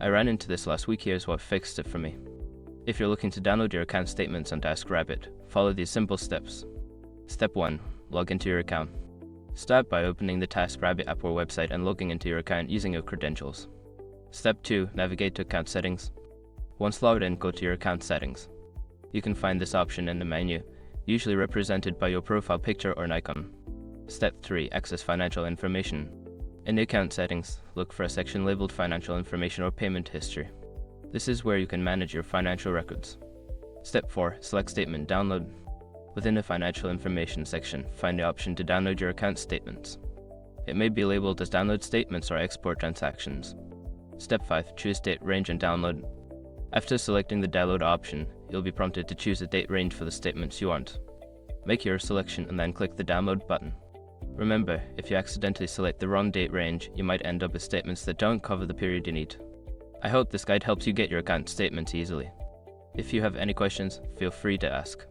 I ran into this last week. Here's what fixed it for me. If you're looking to download your account statements on TaskRabbit, follow these simple steps. Step 1. Log into your account. Start by opening the TaskRabbit app or website and logging into your account using your credentials. Step 2. Navigate to account settings. Once logged in, go to your account settings. You can find this option in the menu, usually represented by your profile picture or an icon. Step 3. Access financial information. In the account settings, look for a section labeled Financial Information or Payment History. This is where you can manage your financial records. Step 4. Select Statement Download. Within the Financial Information section, find the option to download your account statements. It may be labeled as Download Statements or Export Transactions. Step 5. Choose Date, Range, and Download. After selecting the download option, you'll be prompted to choose a date range for the statements you want. Make your selection and then click the Download button. Remember, if you accidentally select the wrong date range, you might end up with statements that don't cover the period you need. I hope this guide helps you get your account statements easily. If you have any questions, feel free to ask.